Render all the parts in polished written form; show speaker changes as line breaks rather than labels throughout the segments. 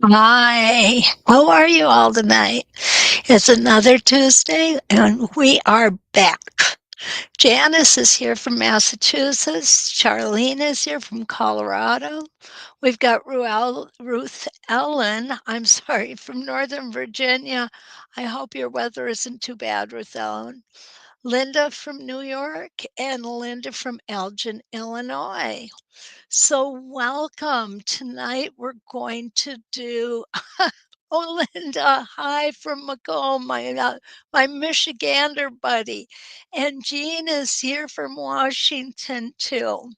Hi, how are you all tonight? It's another Tuesday and we are back. Janice is here from Massachusetts. Charlene is here from Colorado. We've got Ruth Ellen, I'm sorry, from Northern Virginia. I hope your weather isn't too bad, Ruth Ellen. Linda from New York and Linda from Elgin, Illinois. So, welcome. Tonight we're going to do Oh, Linda, hi from Macomb, my Michigander buddy. And Jean is here from Washington too.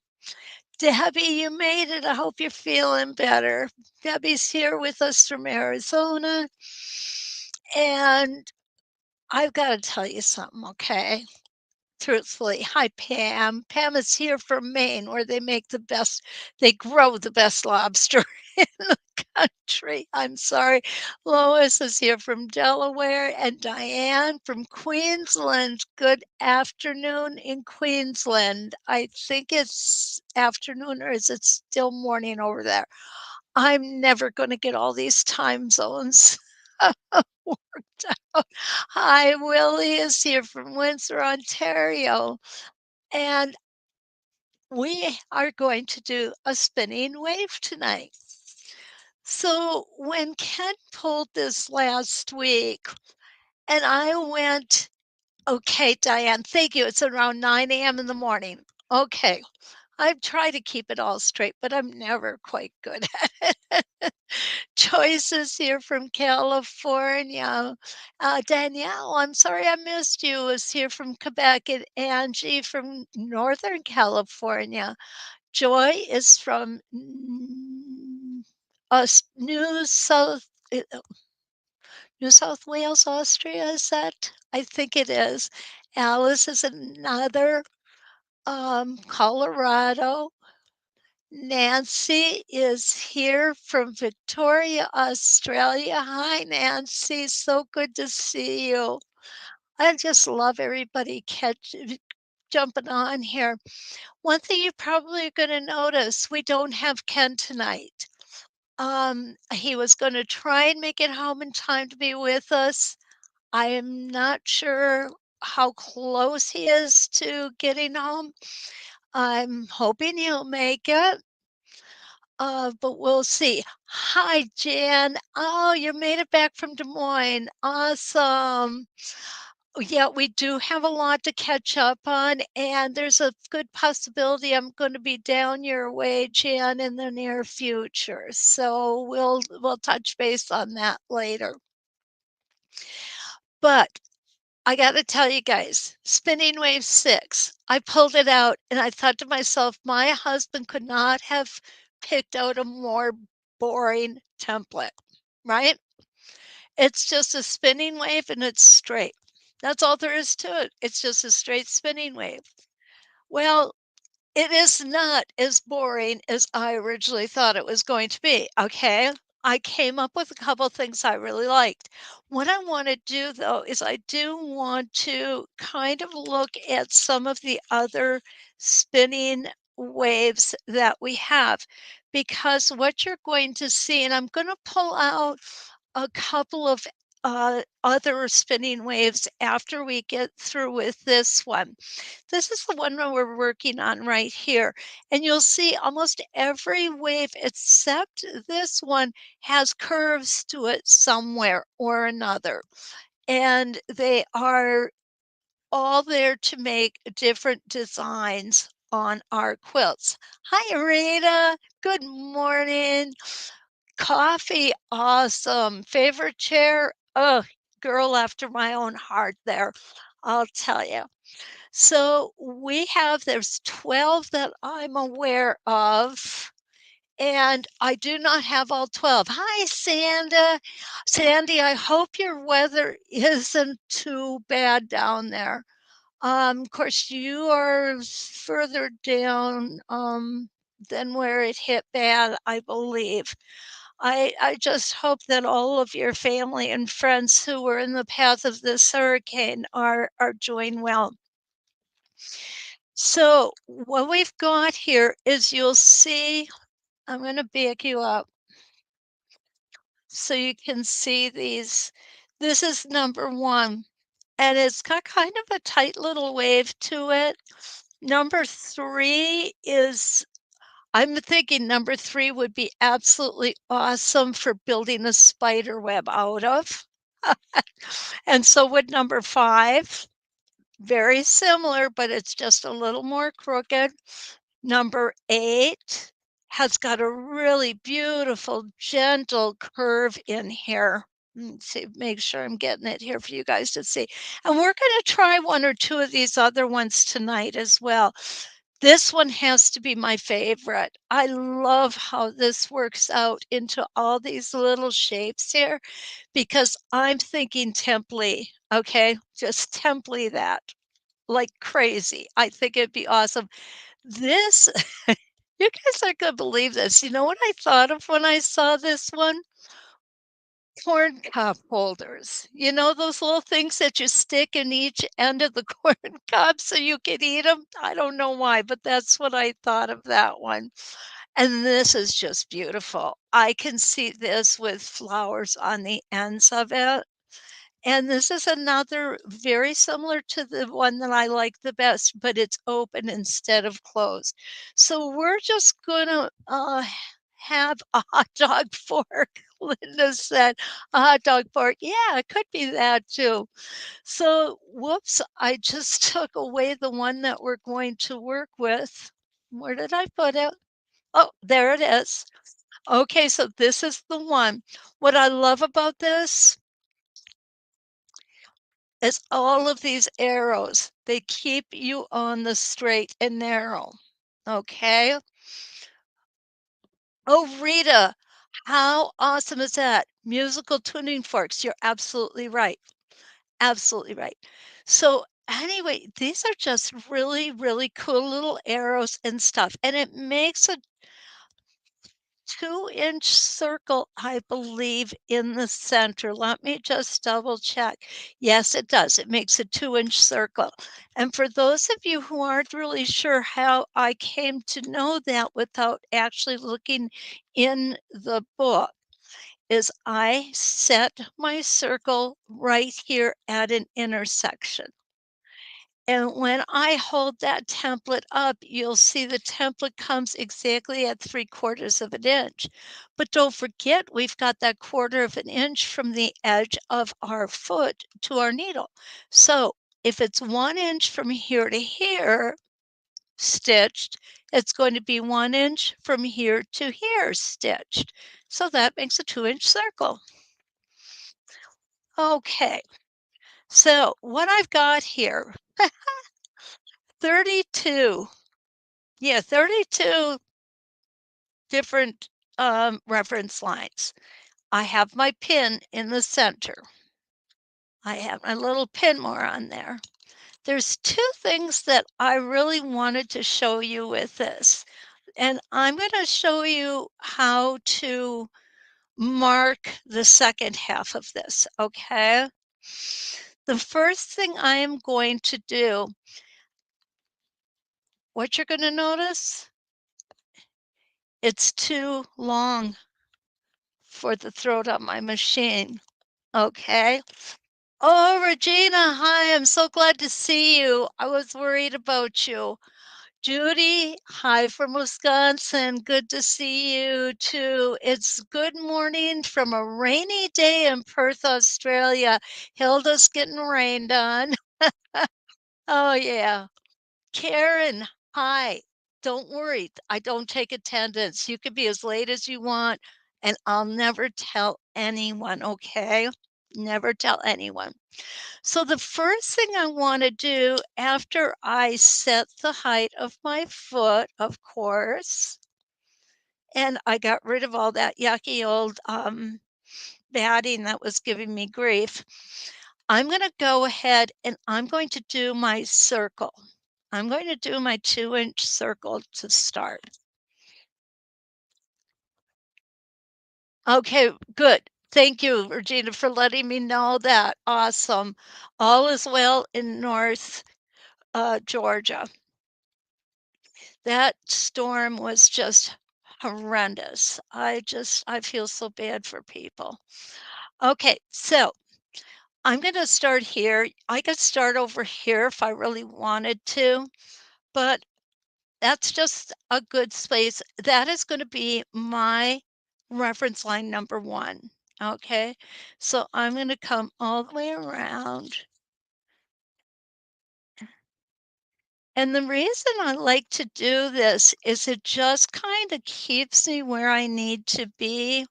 Debbie, you made it. I hope you're feeling better. Debbie's here with us from Arizona. And I've got to tell you something, okay? Truthfully. Hi, Pam. Pam is here from Maine, where they grow the best lobster in the country. I'm sorry. Lois is here from Delaware, and Diane from Queensland. Good afternoon in Queensland. I think it's afternoon, or is it still morning over there? I'm never going to get all these time zones worked out. Hi, Willie is here from Windsor, Ontario, and we are going to do a spinning wave tonight. So, when Ken pulled this last week, and I went, okay, Diane, thank you. It's around 9 a.m. in the morning. Okay. I try to keep it all straight, but I'm never quite good at it. Joyce is here from California. Danielle, I'm sorry I missed you, is here from Quebec, and Angie from Northern California. Joy is from New New South Wales, Austria. Is that? I think it is. Alice is another Colorado. Nancy is here from Victoria, Australia. Hi, Nancy. So good to see you. I just love everybody jumping on here. One thing you probably are going to notice, we don't have Ken tonight. He was going to try and make it home in time to be with us. I am not sure how close he is to getting home. I'm hoping he'll make it. But we'll see. Hi, Jan. Oh, you made it back from Des Moines. Awesome. Yeah, we do have a lot to catch up on, and there's a good possibility I'm going to be down your way, Jan, in the near future. So we'll touch base on that later. But I got to tell you guys, Spinning Wave 6, I pulled it out and I thought to myself, my husband could not have picked out a more boring template, right? It's just a spinning wave and it's straight. That's all there is to it. It's just a straight spinning wave. Well, it is not as boring as I originally thought it was going to be, okay? I came up with a couple of things I really liked. What I wanna do, though, is I do want to kind of look at some of the other spinning waves that we have, because what you're going to see, and I'm gonna pull out a couple of, other spinning waves after we get through with this one. This is the one that we're working on right here. And you'll see almost every wave except this one has curves to it somewhere or another. And they are all there to make different designs on our quilts. Hi, Rita. Good morning. Coffee, awesome. Favorite chair? Oh, girl after my own heart there, I'll tell you. So we have there's 12 that I'm aware of, and I do not have all 12. Hi, Sandy, I hope your weather isn't too bad down there. Of course, you are further down than where it hit bad, I believe. I just hope that all of your family and friends who were in the path of this hurricane are doing well. So what we've got here is you'll see I'm gonna back you up. so you can see these. This is number 1, and it's got kind of a tight little wave to it. Number 3 is I'm thinking number 3 would be absolutely awesome for building a spider web out of. And so would number 5. Very similar, but it's just a little more crooked. Number 8 has got a really beautiful, gentle curve in here. Let's see, make sure I'm getting it here for you guys to see. And we're gonna try 1 or 2 of these other ones tonight as well. This one has to be my favorite. I love how this works out into all these little shapes here because I'm thinking template, okay? Just template that like crazy. I think it'd be awesome. This you guys aren't gonna believe this. You know what I thought of when I saw this one? Corn cob holders. You know those little things that you stick in each end of the corn cob so you can eat them. I don't know why, but that's what I thought of that one. And this is just beautiful. I can see this with flowers on the ends of it. And this is another very similar to the one that I like the best, but it's open instead of closed. So we're just gonna have a hot dog fork. Linda said, a hot dog fork. Yeah, it could be that too. So, whoops, I just took away the one that we're going to work with. Where did I put it? Oh, there it is. Okay, so this is the one. What I love about this is all of these arrows. They keep you on the straight and narrow. Okay. Oh, Rita, how awesome is that? Musical tuning forks. You're absolutely right. Absolutely right. So, anyway, these are just really, really cool little arrows and stuff. And it makes a 2-inch circle, I believe, in the center. Let me just double check. Yes, it does. It makes a 2-inch circle. And for those of you who aren't really sure how I came to know that without actually looking in the book, is I set my circle right here at an intersection. And when I hold that template up, you'll see the template comes exactly at 3/4 of an inch. But don't forget, we've got that 1/4 of an inch from the edge of our foot to our needle. So if it's 1 inch from here to here stitched, it's going to be 1 inch from here to here stitched. So that makes a 2-inch circle. Okay, so what I've got here, 32. Yeah, 32 different, reference lines. I have my pin in the center. I have my little pin more on there. There's 2 things that I really wanted to show you with this, and I'm gonna show you how to mark the second half of this, okay? The first thing I am going to do, what you're gonna notice, it's too long for the throat on my machine, okay? Oh, Regina, hi, I'm so glad to see you. I was worried about you. Judy, hi from Wisconsin. Good to see you too. It's good morning from a rainy day in Perth, Australia. Hilda's getting rained on. Oh, yeah. Karen, hi. Don't worry. I don't take attendance. You can be as late as you want, and I'll never tell anyone, okay? Never tell anyone. So the first thing I want to do after I set the height of my foot, of course, and I got rid of all that yucky old batting that was giving me grief, I'm going to go ahead and I'm going to do my circle. I'm going to do my 2-inch circle to start. Okay, good. Thank you, Regina, for letting me know that. Awesome. All is well in North Georgia. That storm was just horrendous. I feel so bad for people. Okay, so I'm gonna start here. I could start over here if I really wanted to, but that's just a good space. That is gonna be my reference line number 1, okay? So I'm gonna come all the way around. And the reason I like to do this is it just kinda keeps me where I need to be,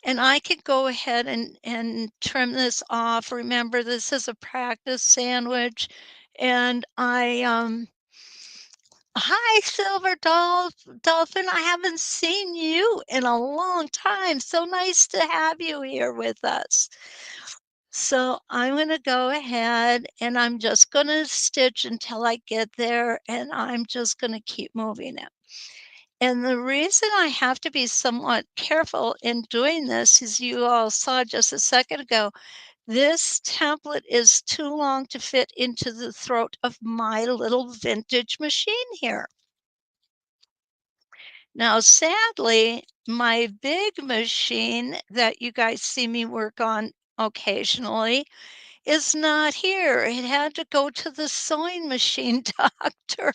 and I can go ahead and trim this off. Remember, this is a practice sandwich, and Hi, Silver Dolphin, I haven't seen you in a long time. So nice to have you here with us. So I'm gonna go ahead and I'm just gonna stitch until I get there, and I'm just gonna keep moving it. And the reason I have to be somewhat careful in doing this is you all saw just a second ago, this template is too long to fit into the throat of my little vintage machine here. Now, sadly, my big machine that you guys see me work on occasionally is not here. It had to go to the sewing machine doctor,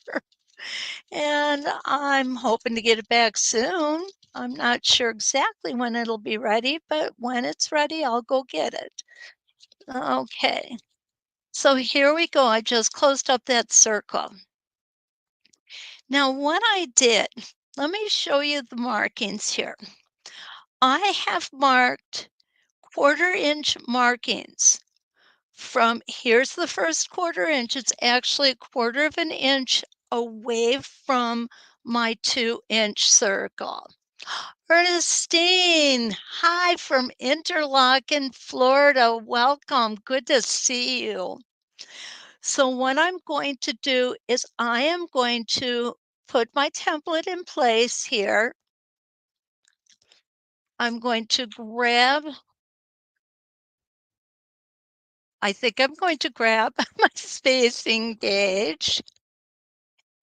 and I'm hoping to get it back soon. I'm not sure exactly when it'll be ready, but when it's ready, I'll go get it. Okay, so here we go. I just closed up that circle. Now, what I did, let me show you the markings here. I have marked 1/4 inch markings from here's the first 1/4 inch, it's actually 1/4 of an inch away from my 2-inch circle. Ernestine, hi from Interlaken, Florida. Welcome. Good to see you. So what I'm going to do is I am going to put my template in place here. I'm going to grab I think I'm going to grab my spacing gauge,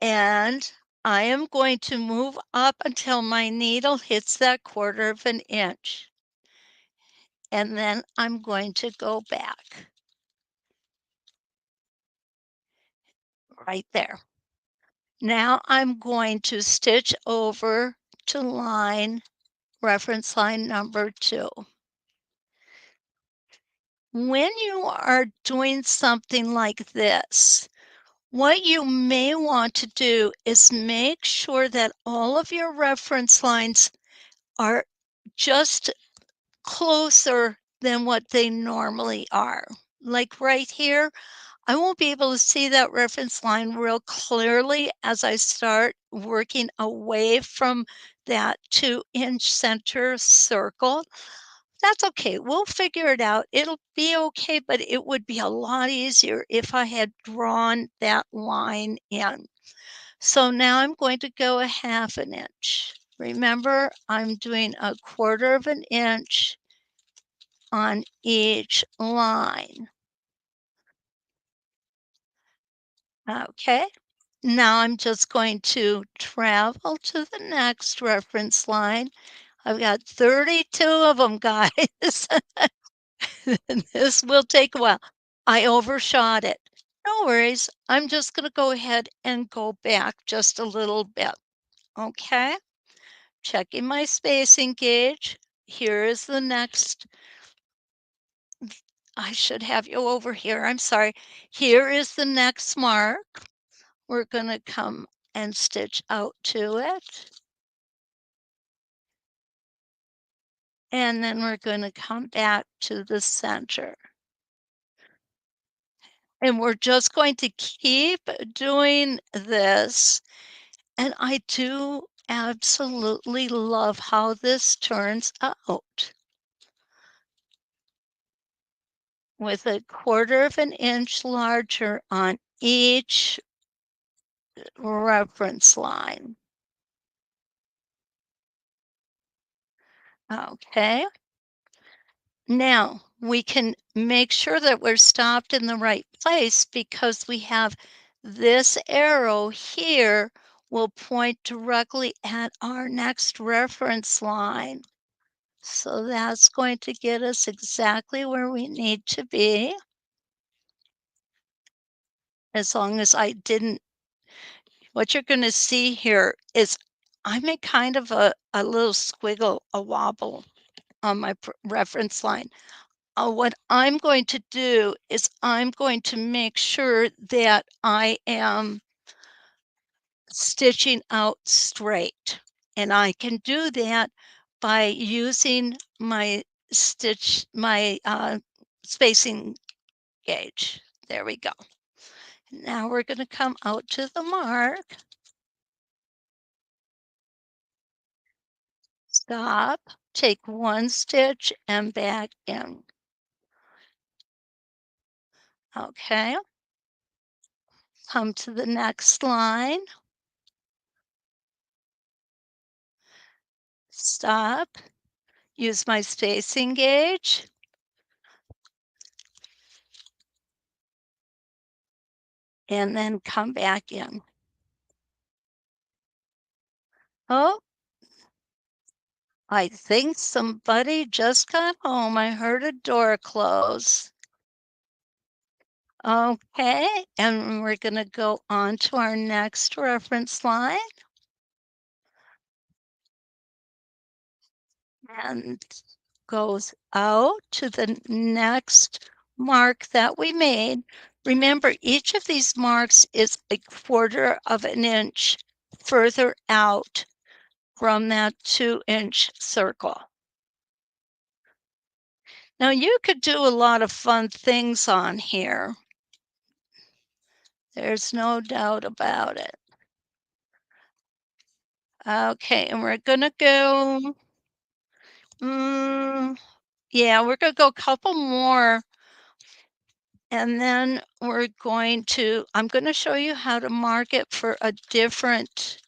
and I am going to move up until my needle hits that 1/4 of an inch. And then I'm going to go back right there. Now I'm going to stitch over to reference line number 2. When you are doing something like this, what you may want to do is make sure that all of your reference lines are just closer than what they normally are. Like right here, I won't be able to see that reference line real clearly as I start working away from that 2-inch center circle. That's okay. We'll figure it out. It'll be okay, but it would be a lot easier if I had drawn that line in. So now I'm going to go 1/2 inch. Remember, I'm doing 1/4 of an inch on each line. Okay. Now I'm just going to travel to the next reference line. I've got 32 of them, guys. This will take a while. I overshot it. No worries. I'm just going to go ahead and go back just a little bit. Okay. Checking my spacing gauge. Here is the next. I should have you over here. I'm sorry. Here is the next mark. We're going to come and stitch out to it. And then we're going to come back to the center. And we're just going to keep doing this. And I do absolutely love how this turns out. With 1/4 of an inch larger on each reference line. Okay. Now we can make sure that we're stopped in the right place because we have this arrow here will point directly at our next reference line. So that's going to get us exactly where we need to be. As long as I didn't, what you're going to see here is I make kind of a little squiggle, a wobble on my reference line. What I'm going to do is I'm going to make sure that I am stitching out straight. And I can do that by using my spacing gauge. There we go. Now we're going to come out to the mark. Stop, take one stitch and back in. Okay, come to the next line. Stop, use my spacing gauge. And then come back in. Oh, I think somebody just got home. I heard a door close. Okay, and we're going to go on to our next reference line. And goes out to the next mark that we made. Remember, each of these marks is 1/4 of an inch further out from that 2-inch circle. Now you could do a lot of fun things on here. There's no doubt about it. Okay, and we're gonna go, yeah, we're gonna go a couple more, and then I'm gonna show you how to mark it for a different,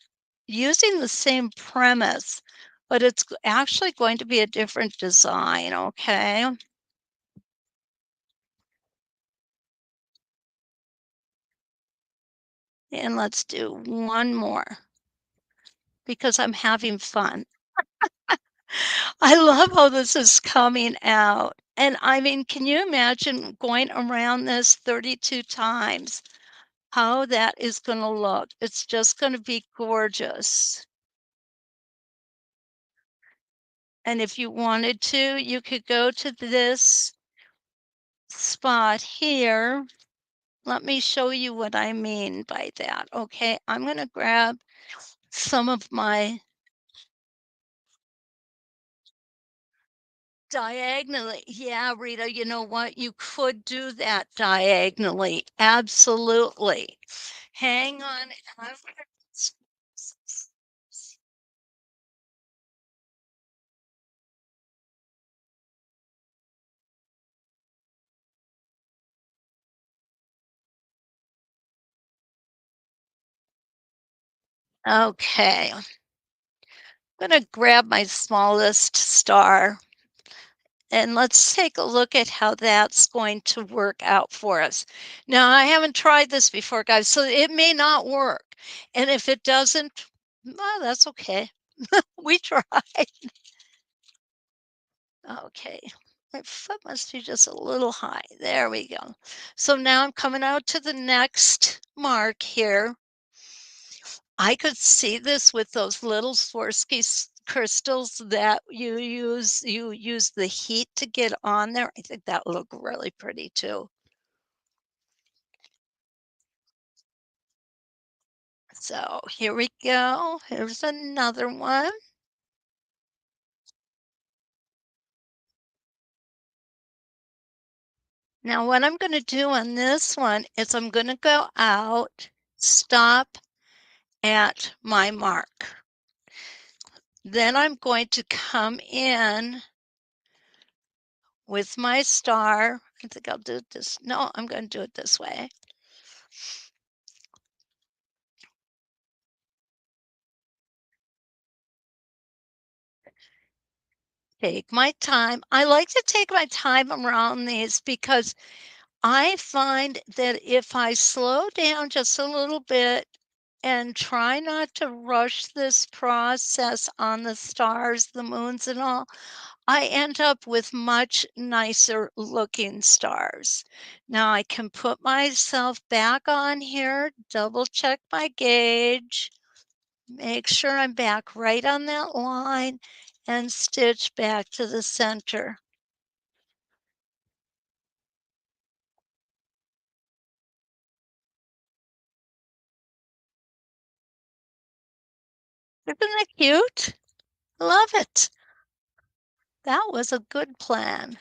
using the same premise, but it's actually going to be a different design, okay? And let's do one more because I'm having fun. I love how this is coming out. And I mean, can you imagine going around this 32 times? How that is going to look. It's just going to be gorgeous. And if you wanted to, you could go to this spot here. Let me show you what I mean by that. Okay, I'm going to grab some of my diagonally. Yeah, Rita, you know what? You could do that diagonally. Absolutely. Hang on. Okay. I'm going to grab my smallest star and let's take a look at how that's going to work out for us. Now, I haven't tried this before, guys, so it may not work. And if it doesn't, well, that's okay. We tried. Okay. My foot must be just a little high. There we go. So now I'm coming out to the next mark here. I could see this with those little Swarovski crystals that you use. You use the heat to get on there. I think that would look really pretty too. So here we go. Here's another one. Now what I'm going to do on this one is I'm going to go out, stop at my mark. Then I'm going to come in with my star. I think I'll do this. No, I'm going to do it this way. Take my time. I like to take my time around these because I find that if I slow down just a little bit and try not to rush this process on the stars, the moons, and all, I end up with much nicer looking stars. Now I can put myself back on here, double check my gauge, make sure I'm back right on that line, and stitch back to the center. Isn't that cute? Love it. That was a good plan.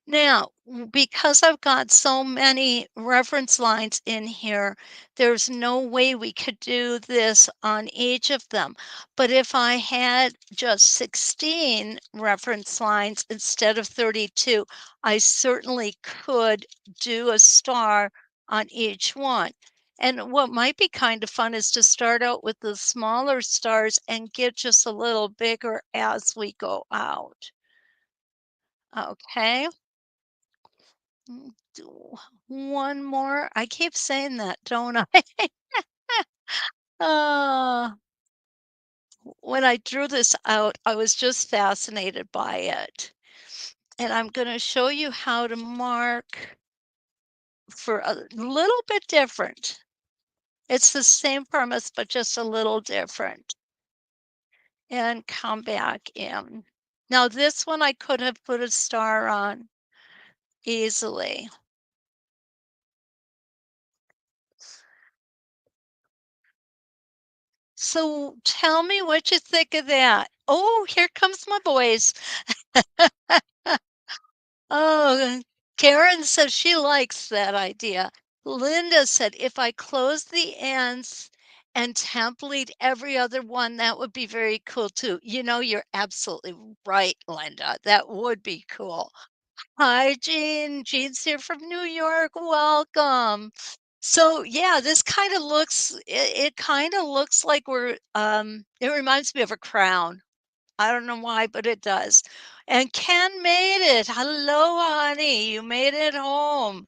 Now, because I've got so many reference lines in here, there's no way we could do this on each of them. But if I had just 16 reference lines instead of 32, I certainly could do a star on each one. And what might be kind of fun is to start out with the smaller stars and get just a little bigger as we go out. Okay. Do one more. I keep saying that, don't I? Uh, when I drew this out, I was just fascinated by it. And I'm going to show you how to mark for a little bit different. It's the same premise, but just a little different. And come back in. Now, this one I could have put a star on easily. So tell me what you think of that. Oh, here comes my boys. Oh, Karen says she likes that idea. Linda said, if I close the ends and template every other one, that would be very cool too. You know, you're absolutely right, Linda. That would be cool. Hi, Jean. Jean's here from New York. Welcome. So yeah, this kind of looks, it kind of looks like it reminds me of a crown. I don't know why, but it does. And Ken made it. Hello, honey. You made it home.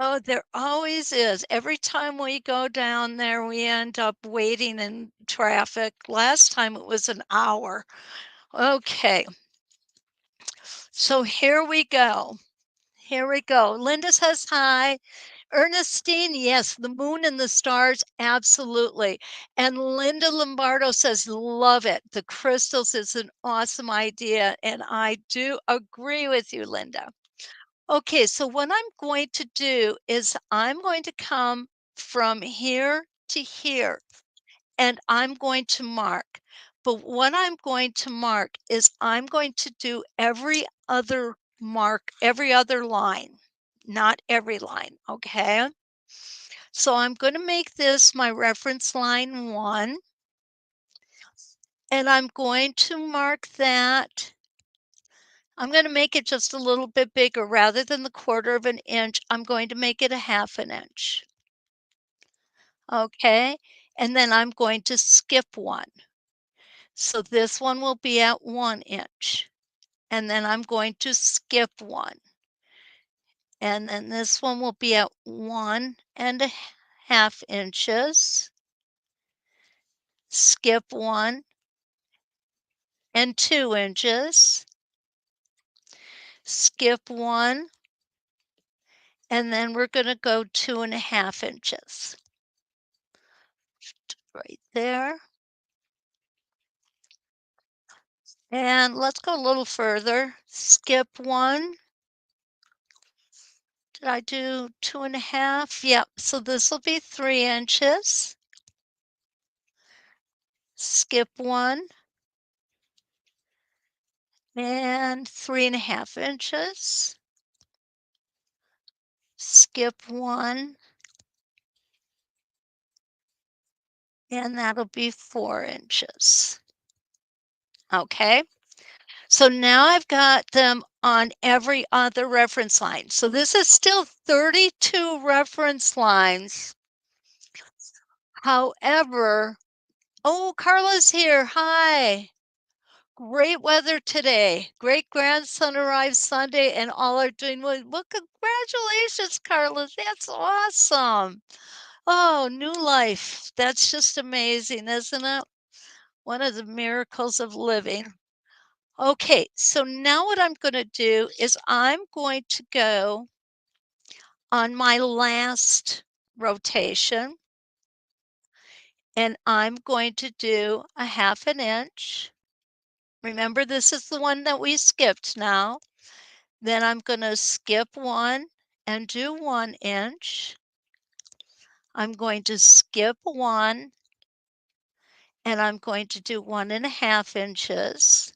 Oh, there always is. Every time we go down there, we end up waiting in traffic. Last time it was an hour. Okay, so here we go. Here we go. Linda says hi. Ernestine, yes, the moon and the stars, absolutely. And Linda Lombardo says, love it. The crystals is an awesome idea. And I do agree with you, Linda. Okay, so what I'm going to do is I'm going to come from here to here and I'm going to mark. But what I'm going to mark is I'm going to do every other mark, every other line, not every line, okay? So I'm going to make this my reference line 1, and I'm going to mark that. I'm going to make it just a little bit bigger. Rather than the 1/4 of an inch, I'm going to make it a 1/2 an inch. Okay, and then I'm going to skip 1. So this one will be at 1 inch. And then I'm going to skip 1. And then this one will be at 1 1/2 inches. Skip 1 and 2 inches. Skip 1, and then we're going to go 2 1/2 inches. Right there. And let's go a little further. Skip 1. Did I do 2 1/2? Yep. So this will be 3 inches. Skip 1 and 3 1/2 inches. Skip 1 and that'll be 4 inches. Okay. So now I've got them on every other reference line. So this is still 32 reference lines. However, oh, Carla's here. Hi. Great weather today. Great grandson arrived Sunday and all are doing well. Congratulations, Carla. That's awesome. Oh, new life. That's just amazing, isn't it? One of the miracles of living. Okay, so now what I'm going to do is I'm going to go on my last rotation and I'm going to do a 1/2 inch. Remember, this is the one that we skipped now. Then I'm going to skip one and do 1 inch. I'm going to skip one and I'm going to do 1.5 inches.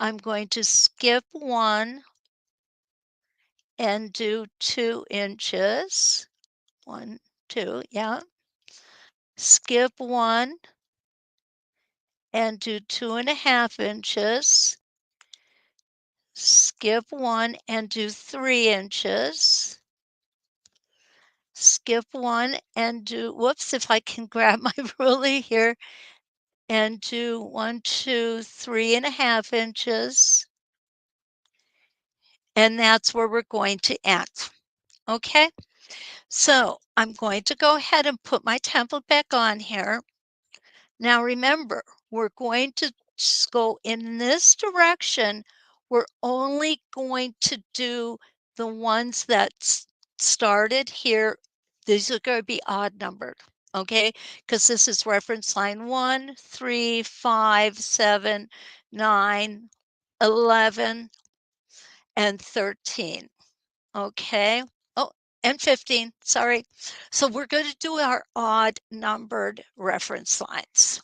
I'm going to skip one and do 2 inches. 1, 2, yeah. Skip one and do 2.5 inches. Skip one and do 3 inches. Skip one and do, whoops, if I can grab my ruler here, and do 1, 2, 3.5 inches. And that's where we're going to end. Okay, so I'm going to go ahead and put my template back on here. Now remember, we're going to go in this direction. We're only going to do the ones that started here. These are going to be odd numbered, okay? Because this is reference line 1, 3, 5, 7, 9, 11, and 13, okay? Oh, and 15, sorry. So we're going to do our odd numbered reference lines.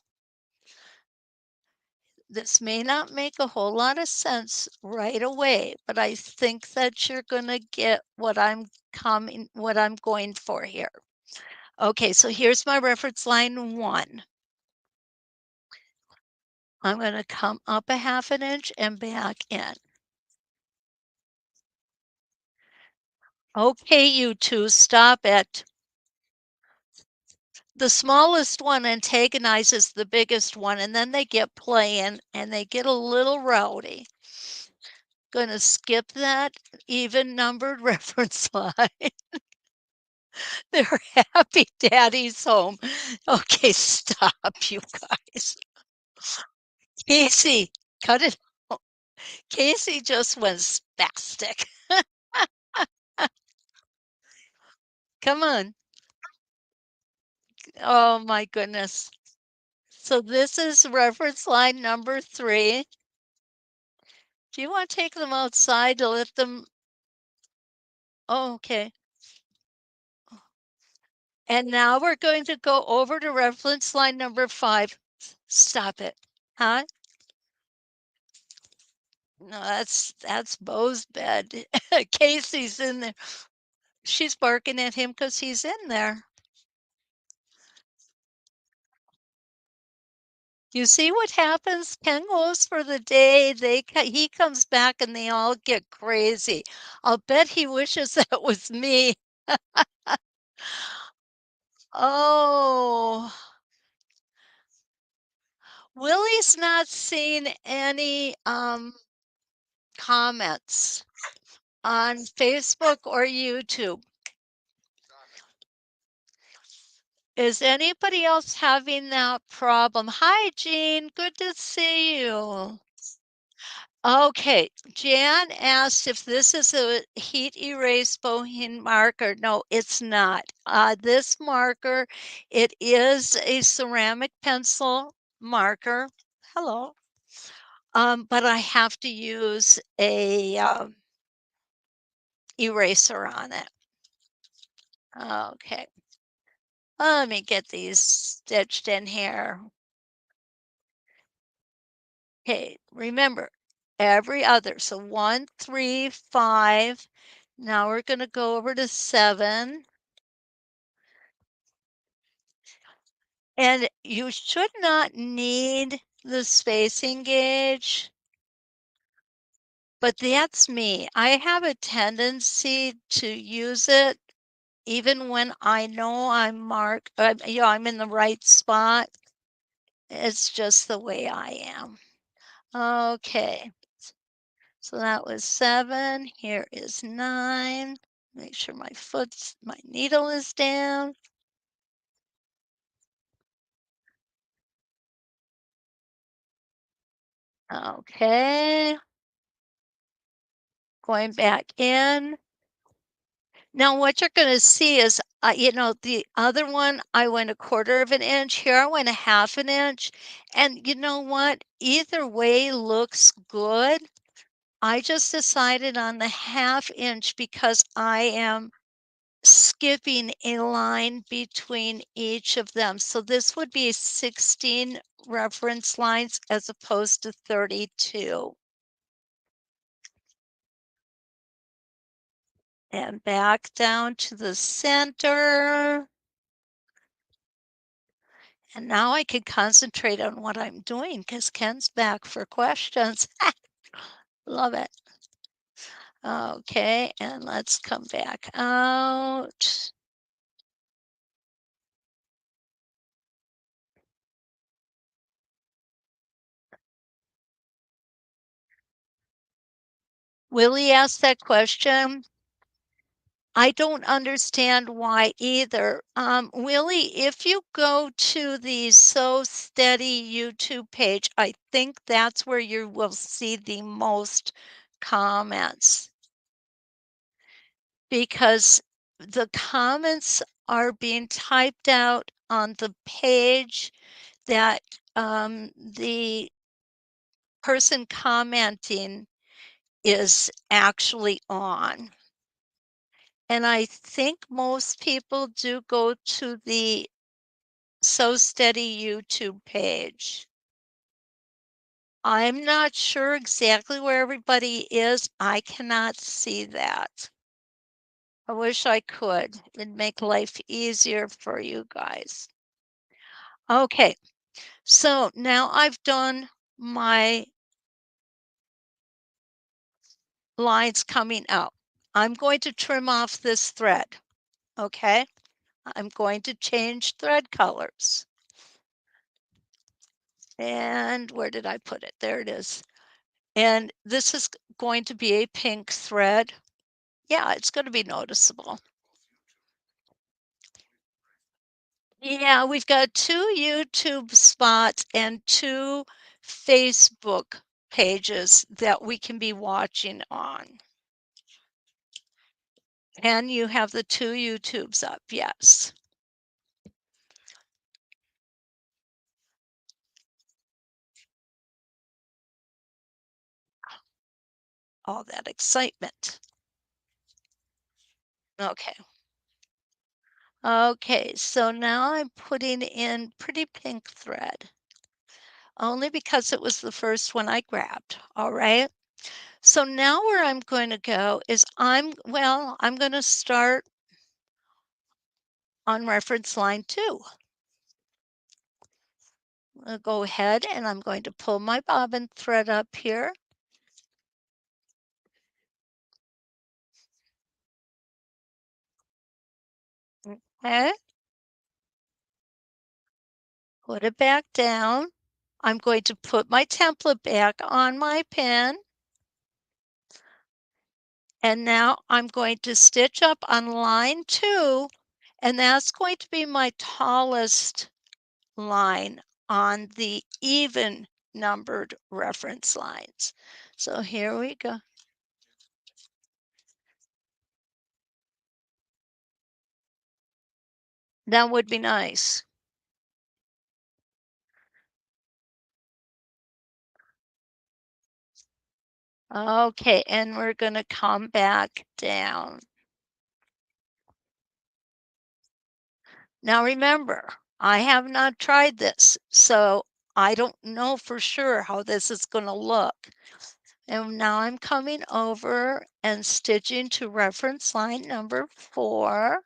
This may not make a whole lot of sense right away, but I think that you're going to get what I'm going for here. Okay, so here's my reference line 1. I'm going to come up a 1/2 inch and back in. Okay, you two, stop it. The smallest one antagonizes the biggest one, and then they get playing and they get a little rowdy. Going to skip that even numbered reference line. They're happy daddy's home. Okay, stop, you guys. Casey, cut it out. Casey just went spastic. Come on. Oh my goodness. So this is reference line number 3. Do you want to take them outside to let them? Oh, okay. And now we're going to go over to reference line number 5. Stop it. Huh? No, that's Bo's bed. Casey's in there. She's barking at him because he's in there. You see what happens? Ken goes for the day. He comes back and they all get crazy. I'll bet he wishes that was me. Oh, Willie's not seen any comments on Facebook or YouTube. Is anybody else having that problem? Hi, Jean. Good to see you. Okay, Jan asked if this is a heat erase bohemian marker. No, it's not. This marker, it is a ceramic pencil marker. Hello. But I have to use a eraser on it. Okay. Let me get these stitched in here. Okay, remember, every other. So 1, 3, 5. Now we're going to go over to 7. And you should not need the spacing gauge, but that's me. I have a tendency to use it even when I know I'm I'm in the right spot. It's just the way I am. Okay, so that was 7. Here is 9. Make sure my needle is down. Okay, going back in. Now what you're gonna see is, the other one, I went 1/4 of an inch. Here I went 1/2 an inch, and you know what? Either way looks good. I just decided on the 1/2 inch because I am skipping a line between each of them. So this would be 16 reference lines as opposed to 32. And back down to the center. And now I can concentrate on what I'm doing because Ken's back for questions. Love it. Okay, and let's come back out. Willie asked that question. I don't understand why either. Willie, if you go to the So Steady YouTube page, I think that's where you will see the most comments because the comments are being typed out on the page that the person commenting is actually on. And I think most people do go to the So Steady YouTube page. I'm not sure exactly where everybody is. I cannot see that. I wish I could. It'd make life easier for you guys. Okay, so now I've done my lines coming out. I'm going to trim off this thread, okay? I'm going to change thread colors. And where did I put it? There it is. And this is going to be a pink thread. Yeah, it's going to be noticeable. Yeah, we've got 2 YouTube spots and 2 Facebook pages that we can be watching on. And you have the 2 YouTubes up, yes. All that excitement. Okay. Okay, so now I'm putting in pretty pink thread, only because it was the first one I grabbed, all right? So now where I'm going to go is I'm going to start on reference line 2. I'll go ahead and I'm going to pull my bobbin thread up here. Okay, put it back down. I'm going to put my template back on my pin. And now I'm going to stitch up on line 2, and that's going to be my tallest line on the even numbered reference lines. So here we go. That would be nice. Okay, and we're going to come back down. Now remember, I have not tried this, so I don't know for sure how this is going to look. And now I'm coming over and stitching to reference line number 4.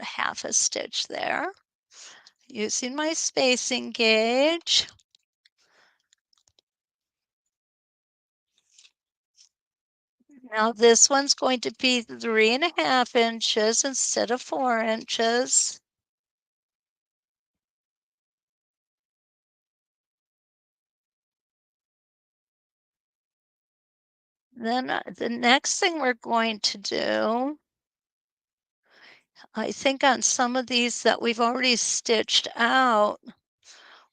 Half a stitch there. Using my spacing gauge. Now this one's going to be 3.5 inches instead of 4 inches. Then, the next thing we're going to do, I think on some of these that we've already stitched out,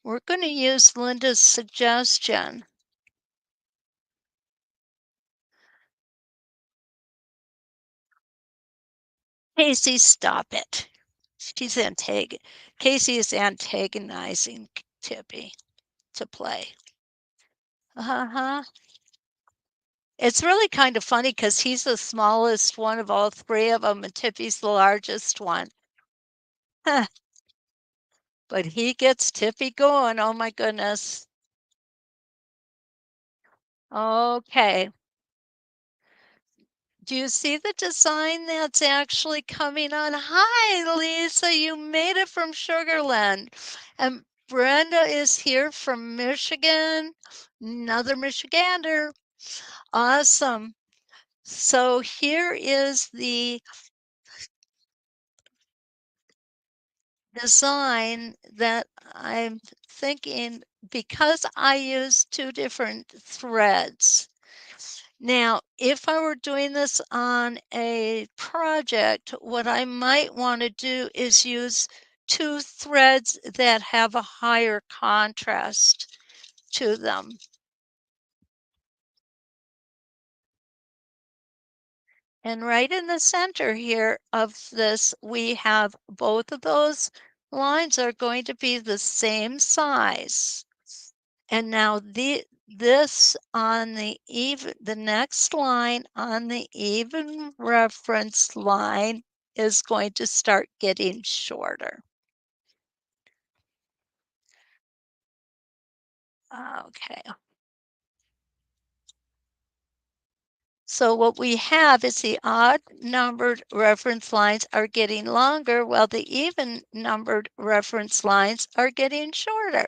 we're gonna use Linda's suggestion. Casey, stop it. She's Casey is antagonizing Tippy to play. Uh-huh. It's really kind of funny because he's the smallest one of all three of them, and Tippy's the largest one. But he gets Tippy going, oh my goodness. Okay. Do you see the design that's actually coming on? Hi, Lisa, you made it from Sugarland. And Brenda is here from Michigan, another Michigander. Awesome. So here is the design that I'm thinking because I use two different threads. Now, if I were doing this on a project, what I might want to do is use two threads that have a higher contrast to them. And right in the center here of this, we have both of those lines are going to be the same size. And now this on the next line on the even reference line is going to start getting shorter. Okay. So what we have is the odd numbered reference lines are getting longer while the even numbered reference lines are getting shorter.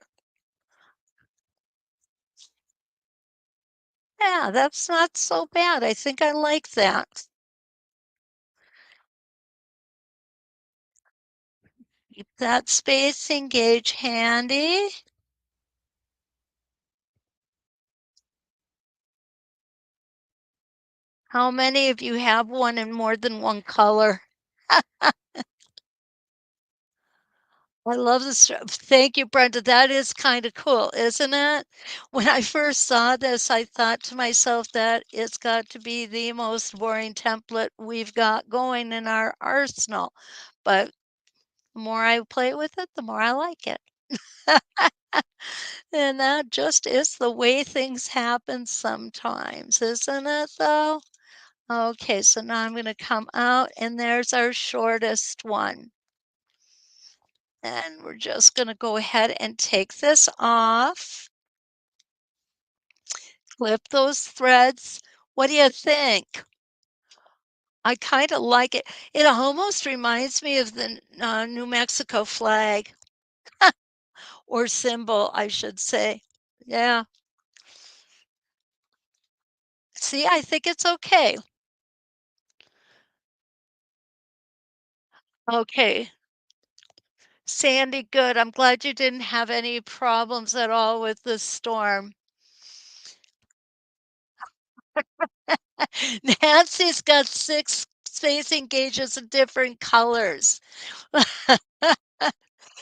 Yeah, that's not so bad. I think I like that. Keep that spacing gauge handy. How many of you have one in more than one color? I love this. Thank you, Brenda. That is kind of cool, isn't it? When I first saw this, I thought to myself that it's got to be the most boring template we've got going in our arsenal. But the more I play with it, the more I like it. And that just is the way things happen sometimes, isn't it, though? Okay, so now I'm going to come out, and there's our shortest one. And we're just going to go ahead and take this off. Clip those threads. What do you think? I kind of like it. It almost reminds me of the New Mexico flag or symbol, I should say. Yeah. See, I think it's okay. Okay. Sandy, good. I'm glad you didn't have any problems at all with the storm. Nancy's got 6 spacing gauges of different colors.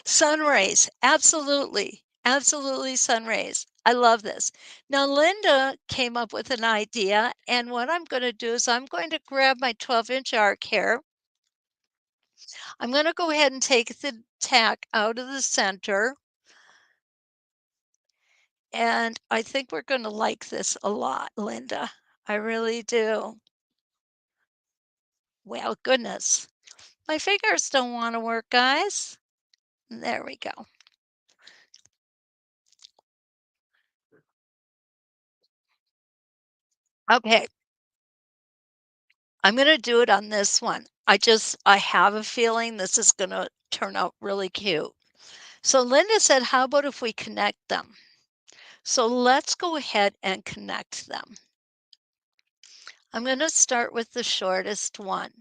Sun rays, absolutely, absolutely sun rays. I love this. Now, Linda came up with an idea, and what I'm going to do is I'm going to grab my 12-inch arc here. I'm going to go ahead and take the tack out of the center. And I think we're going to like this a lot, Linda. I really do. Well, goodness. My fingers don't want to work, guys. There we go. Okay. I'm going to do it on this one. I have a feeling this is going to turn out really cute. So Linda said, how about if we connect them? So let's go ahead and connect them. I'm going to start with the shortest one.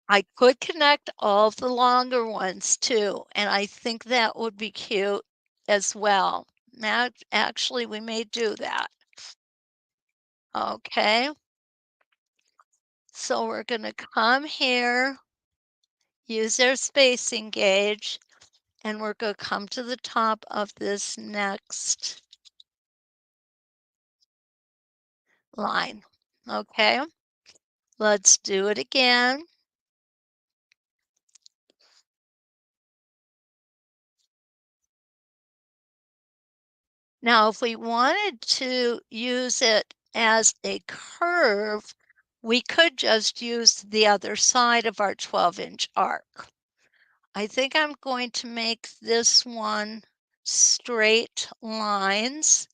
I could connect all the longer ones too, and I think that would be cute as well. Now, actually, we may do that. Okay, so we're gonna come here, use our spacing gauge, and we're gonna come to the top of this next line. Okay, let's do it again. Now, if we wanted to use it as a curve, we could just use the other side of our 12-inch arc. I think I'm going to make this one straight lines.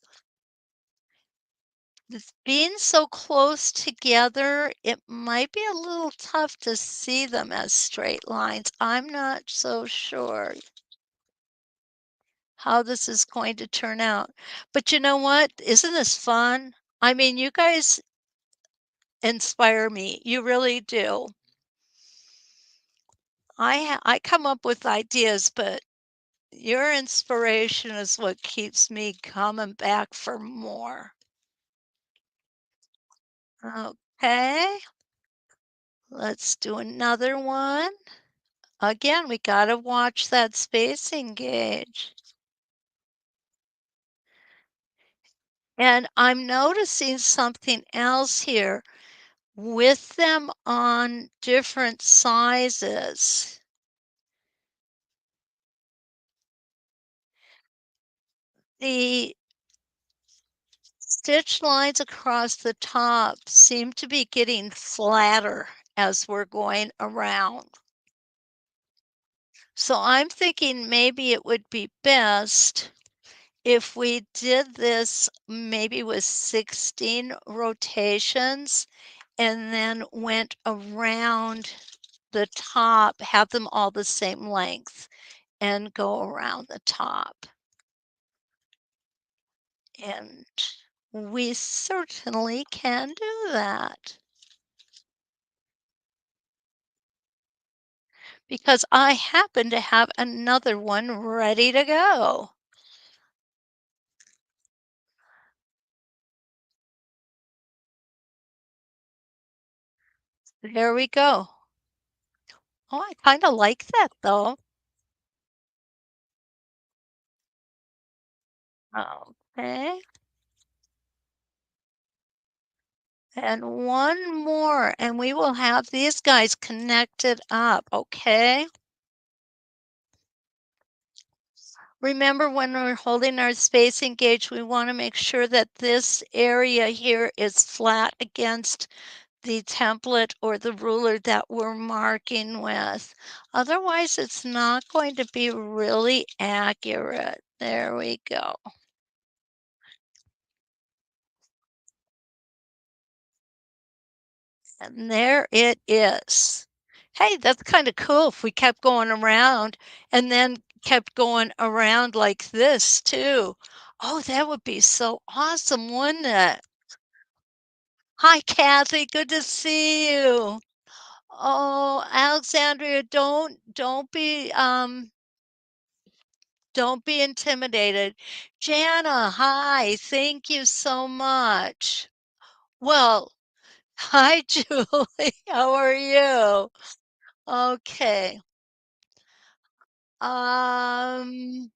This being so close together, it might be a little tough to see them as straight lines. I'm not so sure how this is going to turn out. But you know what? Isn't this fun? I mean, you guys inspire me. You really do. I come up with ideas, but your inspiration is what keeps me coming back for more. Okay, let's do another one. Again, we gotta watch that spacing gauge. And I'm noticing something else here. With them on different sizes, the stitch lines across the top seem to be getting flatter as we're going around. So I'm thinking maybe it would be best if we did this maybe with 16 rotations and then went around the top, have them all the same length and go around the top. And we certainly can do that because I happen to have another one ready to go. There we go. Oh, I kind of like that though. Okay. And one more, and we will have these guys connected up, okay? Remember when we're holding our spacing gauge, we want to make sure that this area here is flat against the template or the ruler that we're marking with. Otherwise, it's not going to be really accurate. There we go. And there it is. Hey, that's kind of cool if we kept going around and then kept going around like this too. Oh, that would be so awesome, wouldn't it? Hi, Kathy. Good to see you. Oh, Alexandria, don't be intimidated. Jana, hi. Thank you so much. Well, hi, Julie. How are you? Okay. Um,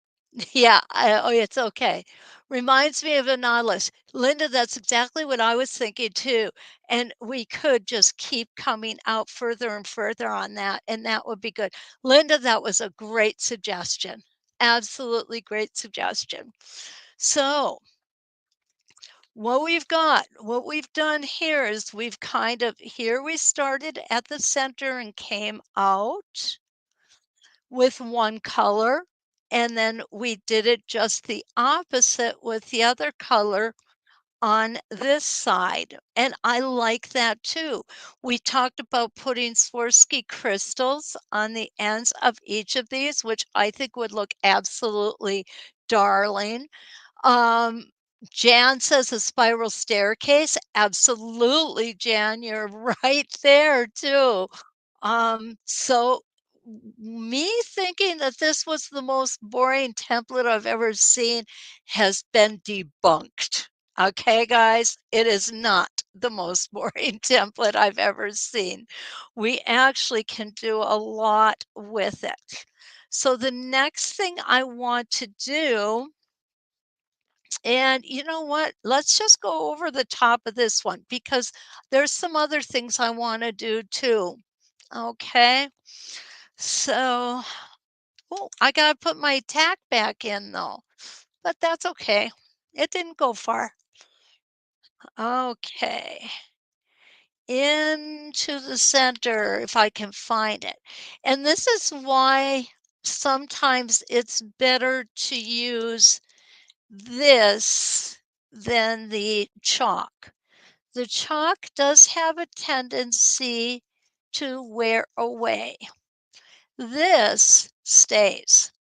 yeah, oh, it's okay. Reminds me of a nautilus. Linda, that's exactly what I was thinking too. And we could just keep coming out further and further on that, and that would be good. Linda, that was a great suggestion. Absolutely great suggestion. So, what we've done here is we've kind of, here we started at the center and came out with one color, and then we did it just the opposite with the other color on this side, and I like that too. We talked about putting Swarovski crystals on the ends of each of these, which I think would look absolutely darling. Um, Jan says a spiral staircase. Absolutely, Jan, you're right there too. So me thinking that this was the most boring template I've ever seen has been debunked. Okay, guys, it is not. the most boring template I've ever seen. We actually can do a lot with it. So the next thing I want to do, and you know what? Let's just go over the top of this one because there's some other things I want to do too. Okay. So, oh, I got to put my tack back in though, but that's okay. It didn't go far. Okay. Into the center if I can find it. And this is why sometimes it's better to use this than the chalk. The chalk does have a tendency to wear away. This stays.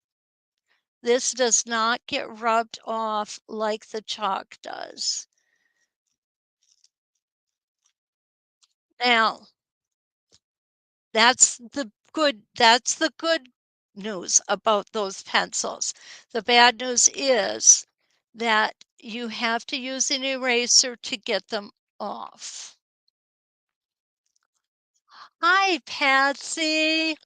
This does not get rubbed off like the chalk does. Now, that's the good news about those pencils. The bad news is that you have to use an eraser to get them off. Hi, Patsy.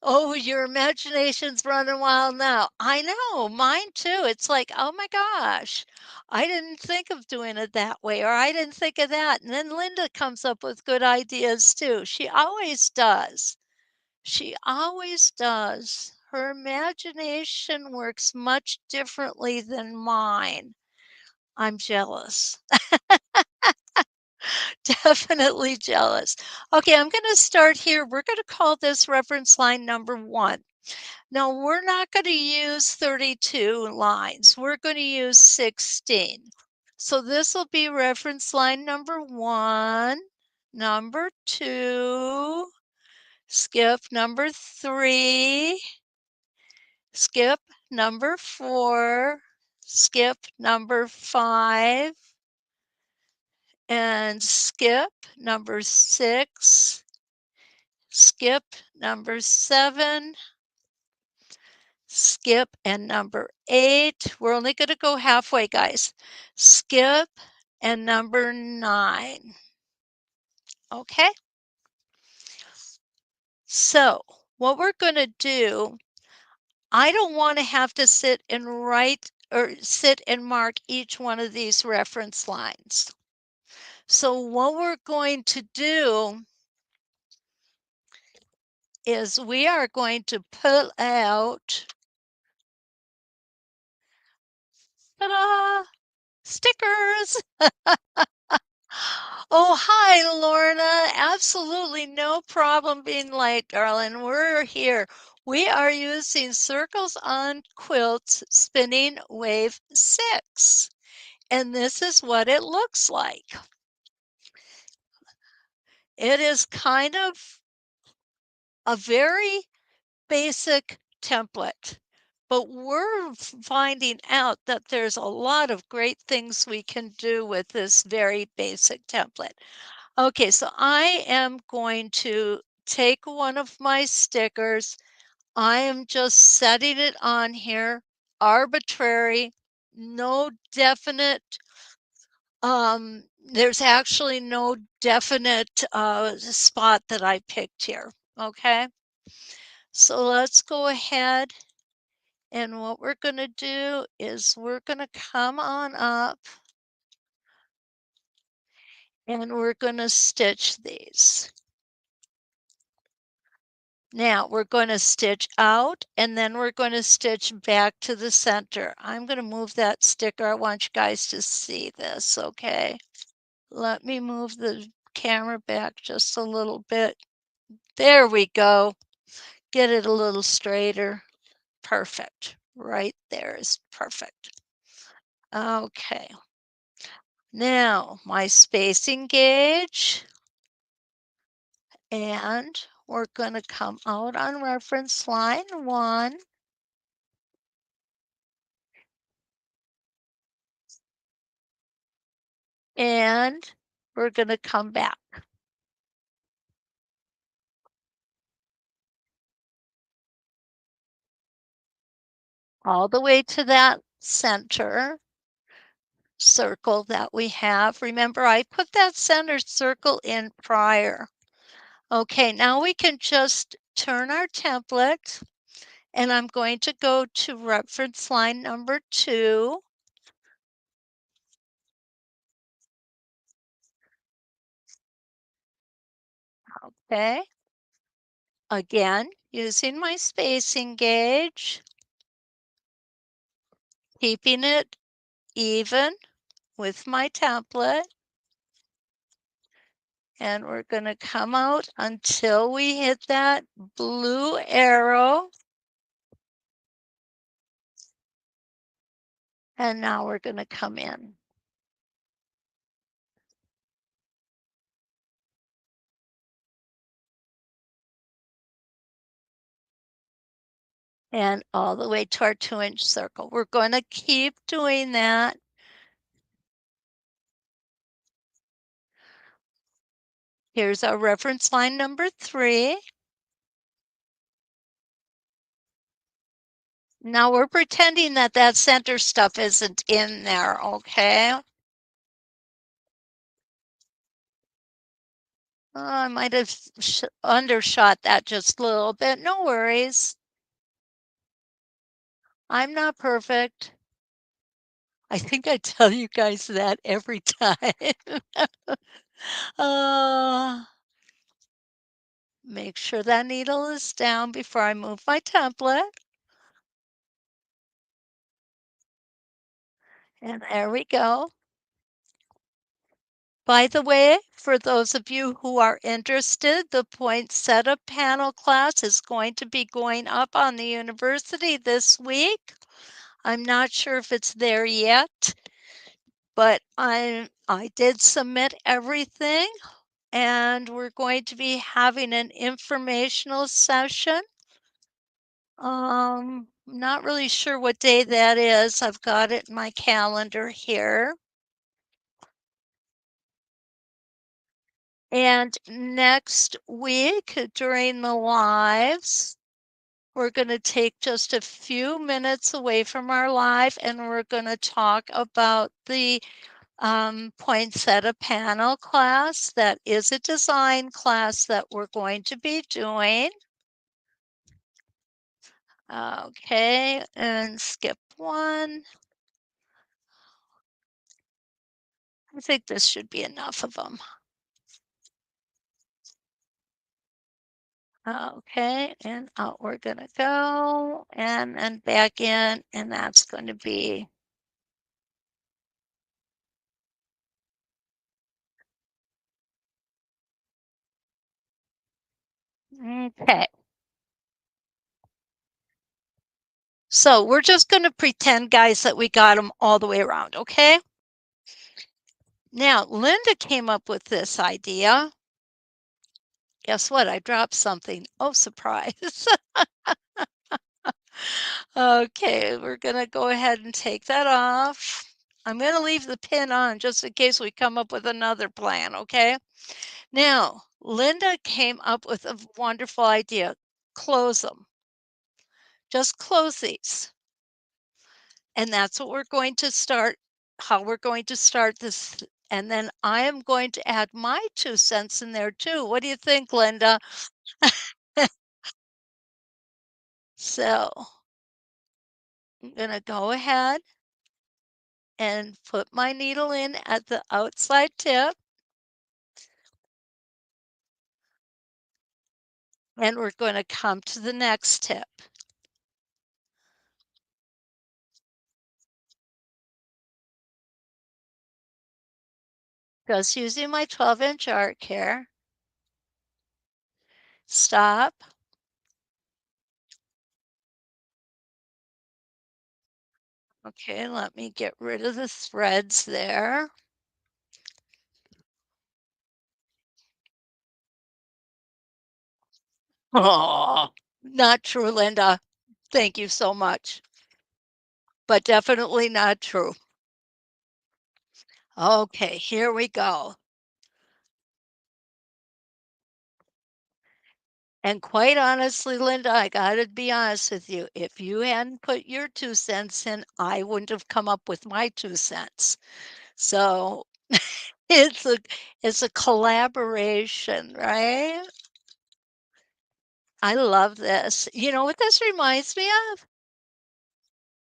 Oh, your imagination's running wild now. I know, mine too. It's like, oh my gosh, I didn't think of doing it that way, or I didn't think of that. And then Linda comes up with good ideas too. She always does. She always does. Her imagination works much differently than mine. I'm jealous. Definitely jealous. Okay, I'm going to start here. We're going to call this reference line number 1. Now, we're not going to use 32 lines. We're going to use 16. So this will be reference line number 1, number 2, skip number 3, skip number 4, skip number 5, and skip number 6, skip number 7, skip and number 8. We're only going to go halfway, guys. Skip and number 9. Okay? So, what we're going to do, I don't want to have to sit and write or sit and mark each one of these reference lines. So what we're going to do is we are going to pull out, ta-da, stickers. Oh, hi, Lorna. Absolutely no problem being late, darling. We're here. We are using Circles on Quilts Spinning Wave 6. And this is what it looks like. It is kind of a very basic template, but we're finding out that there's a lot of great things we can do with this very basic template. Okay, so I am going to take one of my stickers. I am just setting it on here, arbitrary, no definite, there's actually no definite spot that I picked here, okay? So let's go ahead, and what we're going to do is we're going to come on up and we're going to stitch these. Now we're going to stitch out and then we're going to stitch back to the center. I'm going to move that sticker. I want you guys to see this, okay? Let me move the camera back just a little bit. There we go. Get it a little straighter. Perfect. Right there is perfect. Okay. Now my spacing gauge, and we're going to come out on reference line 1. And we're going to come back all the way to that center. circle that we have. Remember, I put that center circle in prior. Okay, now we can just turn our template, and I'm going to go to reference line number 2. Okay. Again, using my spacing gauge, keeping it even with my template. And we're going to come out until we hit that blue arrow. And now we're going to come in. And all the way to our 2-inch circle. We're going to keep doing that. Here's our reference line number 3. Now we're pretending that that center stuff isn't in there, okay? I might have undershot that just a little bit. No worries. I'm not perfect. I think I tell you guys that every time. uh, make sure that needle is down before I move my template. And there we go. By the way, for those of you who are interested, the point setup panel class is going to be going up on the university this week. I'm not sure if it's there yet, but I did submit everything, and we're going to be having an informational session. Not really sure what day that is. I've got it in my calendar here. And next week during the lives, we're going to take just a few minutes away from our live, and we're going to talk about the poinsettia panel class. That is a design class that we're going to be doing. Okay, and skip 1. I think this should be enough of them. Okay, and out we're going to go, and then back in, and that's going to be okay. So we're just going to pretend, guys, that we got them all the way around, okay? Now, Linda came up with this idea. Guess what? I dropped something. Oh, surprise. Okay, we're going to go ahead and take that off. I'm going to leave the pin on just in case we come up with another plan, okay? Now, Linda came up with a wonderful idea. Close them. Just close these. And that's what we're going to start, how we're going to start this. And then I am going to add my 2 cents in there too. What do you think, Linda? So I'm going to go ahead and put my needle in at the outside tip. And we're going to come to the next tip. Just using my 12-inch arc here. Stop. Okay, let me get rid of the threads there. Oh, not true, Linda. Thank you so much. But definitely not true. Okay, here we go. And quite honestly, Linda, I gotta be honest with you, if you hadn't put your 2 cents in, I wouldn't have come up with my 2 cents. So, it's a it's a collaboration, right? I love this. You know what this reminds me of?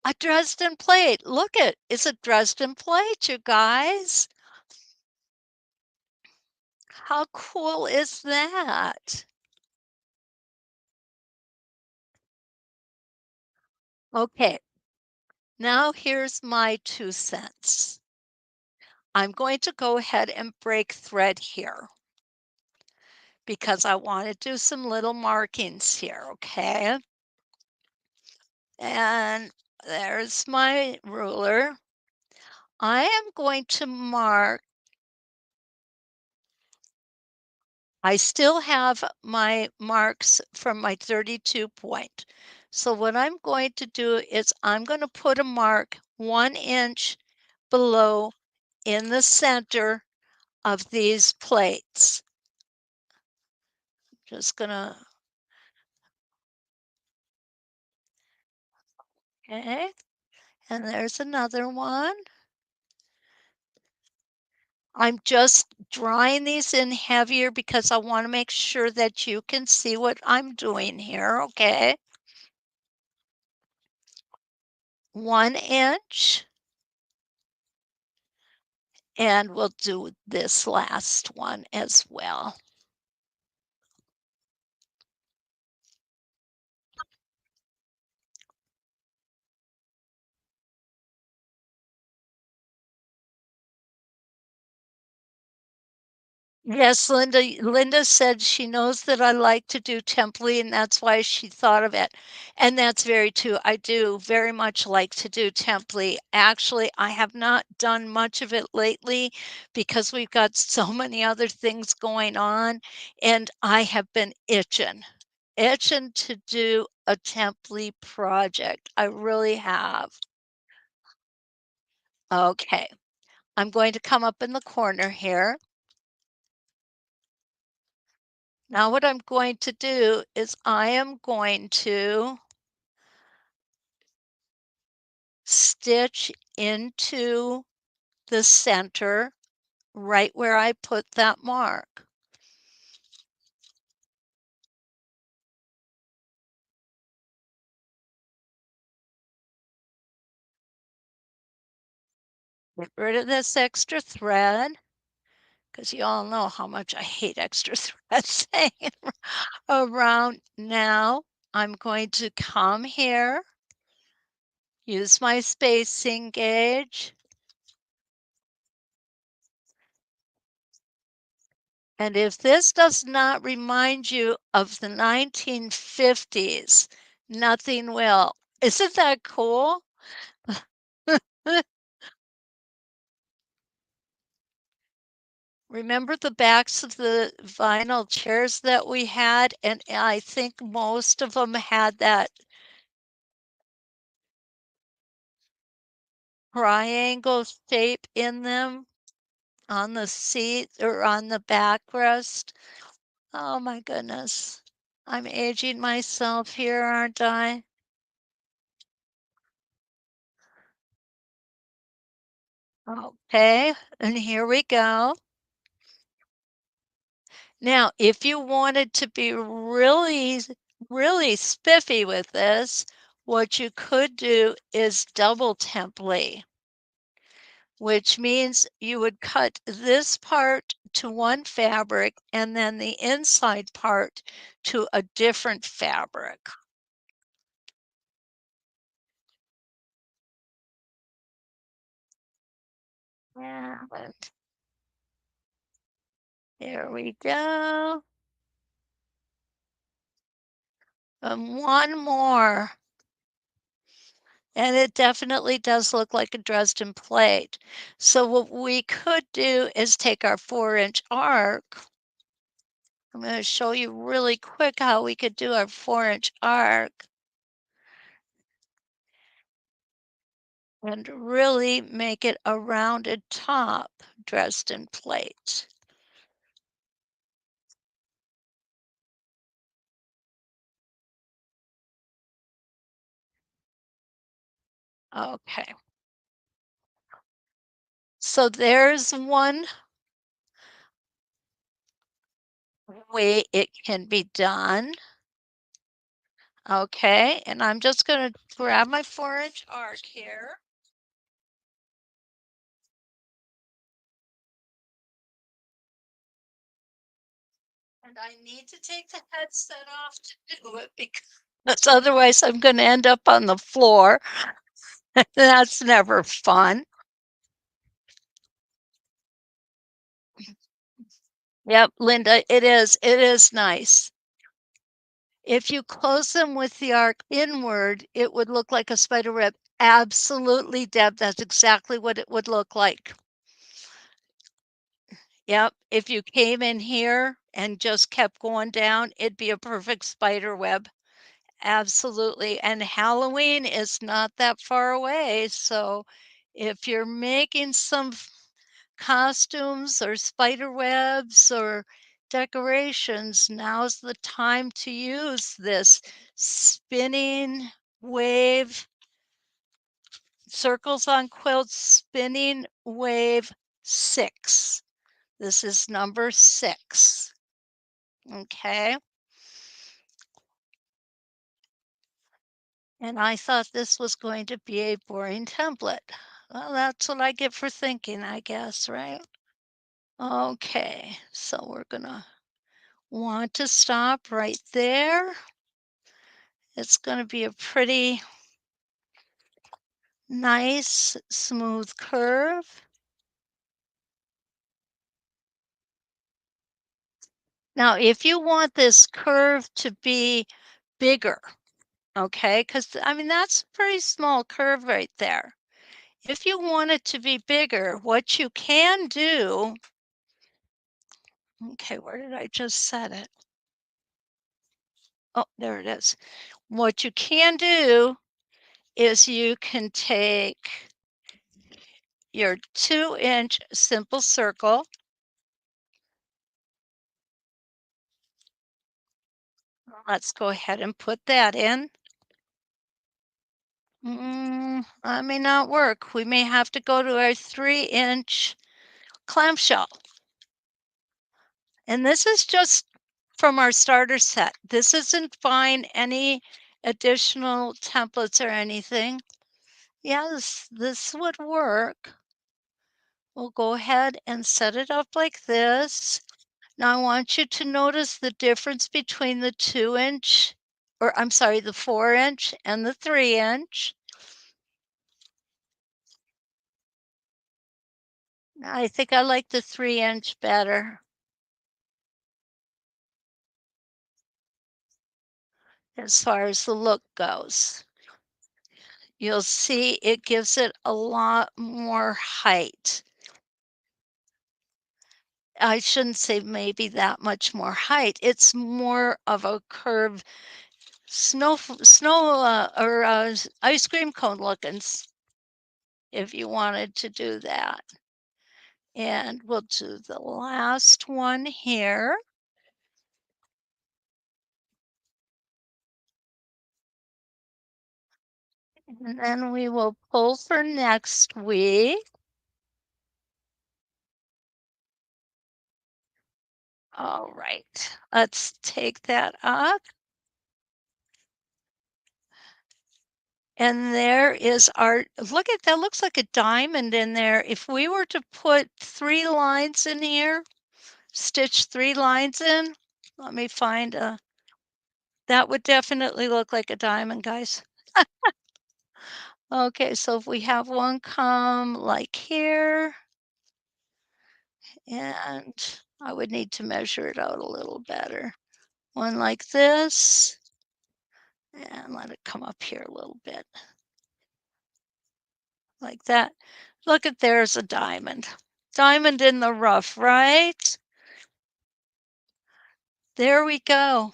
A Dresden plate. Look it's a Dresden plate, you guys. How cool is that? Okay, now here's my 2 cents. I'm going to go ahead and break thread here because I want to do some little markings here, okay? And there's my ruler. I am going to mark. I still have my marks from my 32 point. So what I'm going to do is I'm going to put a mark 1 inch below in the center of these plates. Just gonna, okay, and there's another one. I'm just drawing these in heavier because I want to make sure that you can see what I'm doing here, okay? 1 inch, and we'll do this last one as well. Yes, Linda said she knows that I like to do template, and that's why she thought of it. And that's very true. I do very much like to do template. Actually, I have not done much of it lately because we've got so many other things going on, and I have been itching to do a template project. I really have. Okay, I'm going to come up in the corner here. Now what I'm going to do is I am going to stitch into the center right where I put that mark. Get rid of this extra thread because you all know how much I hate extra threads hanging around. Now I'm going to come here, use my spacing gauge. And if this does not remind you of the 1950s, nothing will. Isn't that cool? Remember the backs of the vinyl chairs that we had? And I think most of them had that triangle shape in them on the seat or on the backrest. Oh my goodness. I'm aging myself here, aren't I? Okay, and here we go. Now, if you wanted to be really spiffy with this, what you could do is double template, which means you would cut this part to one fabric and then the inside part to a different fabric. Yeah. There we go. And one more. And it definitely does look like a Dresden plate. So what we could do is take our 4-inch arc. I'm going to show you really quick how we could do our 4-inch arc and really make it a rounded top Dresden plate. Okay. So there's one way it can be done. Okay, and I'm just gonna grab my 4-inch arc here. And I need to take the headset off to do it because otherwise I'm gonna end up on the floor. That's never fun. Yep, Linda, it is nice. If you close them with the arc inward, it would look like a spider web. Absolutely, Deb, that's exactly what it would look like. Yep, if you came in here and just kept going down, it'd be a perfect spider web. Absolutely, and Halloween is not that far away, so if you're making some costumes or spider webs or decorations, now's the time to use this spinning wave, Circles on Quilts Spinning Wave 6. This is number 6. Okay. And I thought this was going to be a boring template. Well, that's what I get for thinking, I guess, right? Okay, so we're gonna want to stop right there. It's gonna be a pretty nice, smooth curve. Now, if you want this curve to be bigger, okay, because I mean, that's a pretty small curve right there. If you want it to be bigger, what you can do, okay, where did I just set it? Oh, there it is. What you can do is you can take your 2-inch simple circle. Let's go ahead and put that in. That may not work. We may have to go to our 3-inch clamshell. And this is just from our starter set. This isn't buying any additional templates or anything. Yes, this would work. We'll go ahead and set it up like this. Now I want you to notice the difference between the 2-inch, or I'm sorry, the 4-inch and the 3-inch. I think I like the 3-inch better as far as the look goes. You'll see it gives it a lot more height. I shouldn't say maybe that much more height. It's more of a curved snow or ice cream cone looking if you wanted to do that. And we'll do the last one here. And then we will pull for next week. All right, let's take that up. And there is our, look at that, looks like a diamond in there. If we were to put 3 lines in here, stitch 3 lines in, let me find a, that would definitely look like a diamond, guys. Okay, so if we have one come like here, and I would need to measure it out a little better. One like this, and let it come up here a little bit. Like that. Look at there's a diamond. Diamond in the rough, right? There we go.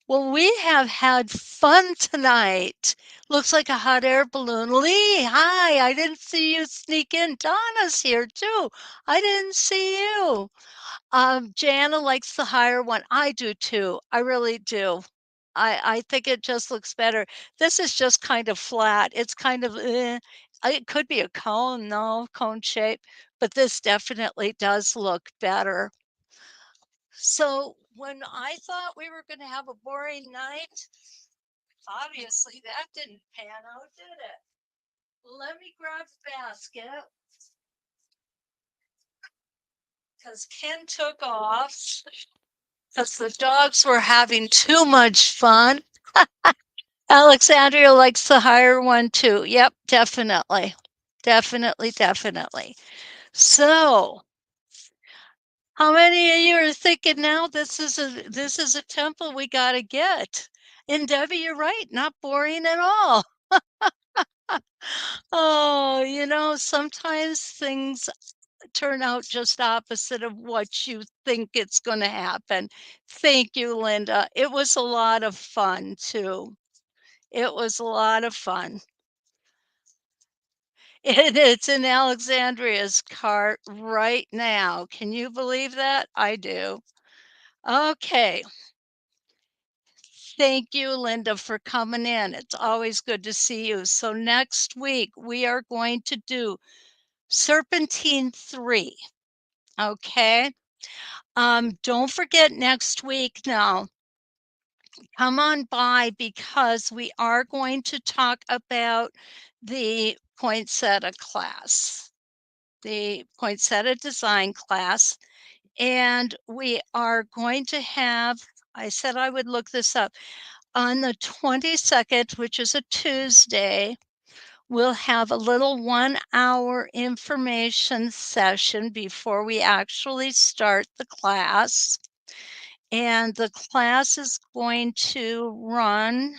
Well, we have had fun tonight. Looks like a hot air balloon. Lee, hi. I didn't see you sneak in. Donna's here too. I didn't see you. Jana likes the higher one. I do too. I really do. I think it just looks better. This is just kind of flat. It's kind of, it could be a cone, no, cone shape, but this definitely does look better. So when I thought we were going to have a boring night, obviously that didn't pan out, did it? Let me grab the basket because Ken took off because the dogs were having too much fun. Alexandria likes the higher one too. Yep, definitely. Definitely, definitely. So, how many of you are thinking now this is a temple we got to get? And Debbie, you're right, not boring at all. Oh, sometimes things turn out just opposite of what you think it's going to happen. Thank you, Linda. It was a lot of fun too. It was a lot of fun. It's in Alexandria's cart right now. Can you believe that? I do. Okay. Thank you, Linda, for coming in. It's always good to see you. So next week we are going to do Serpentine 3. Okay. Don't forget next week now. Come on by because we are going to talk about the poinsettia class, the poinsettia design class. And we are going to have, I said I would look this up, on the 22nd, which is a Tuesday, we'll have a little 1-hour information session before we actually start the class. And the class is going to run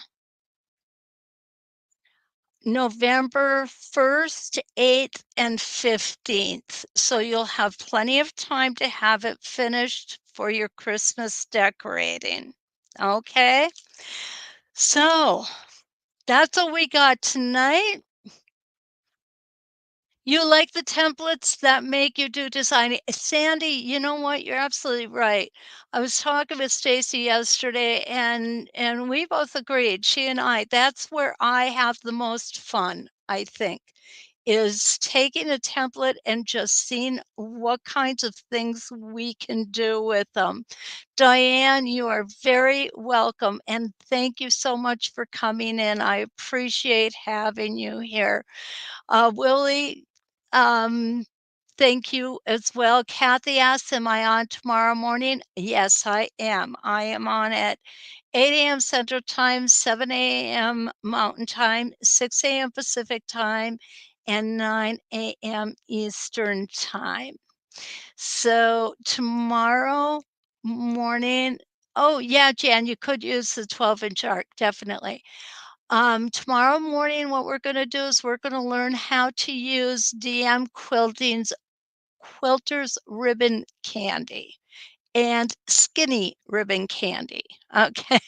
November 1st, 8th, and 15th. So you'll have plenty of time to have it finished for your Christmas decorating. Okay. So that's all we got tonight. You like the templates that make you do design. Sandy, you know what? You're absolutely right. I was talking with Stacy yesterday and we both agreed, she and I, that's where I have the most fun, I think, is taking a template and just seeing what kinds of things we can do with them. Diane, you are very welcome and thank you so much for coming in. I appreciate having you here. Willie, thank you as well. Kathy asks, am I on tomorrow morning? Yes, I am. I am on at 8 a.m. Central Time, 7 a.m. Mountain Time, 6 a.m. Pacific Time, and 9 a.m. Eastern Time. So tomorrow morning, oh yeah, Jan, you could use the 12-inch arc, definitely. Tomorrow morning, what we're going to do is we're going to learn how to use DM Quilting's Quilter's Ribbon Candy and Skinny Ribbon Candy. Okay.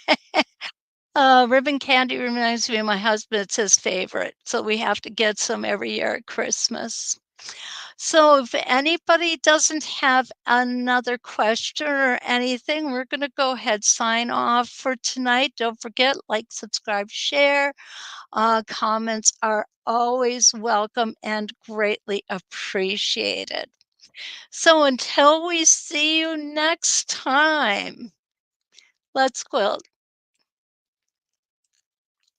Ribbon candy reminds me of my husband. It's his favorite. So we have to get some every year at Christmas. So if anybody doesn't have another question or anything, we're going to go ahead, sign off for tonight. Don't forget, like, subscribe, share. Comments are always welcome and greatly appreciated. So until we see you next time, let's quilt.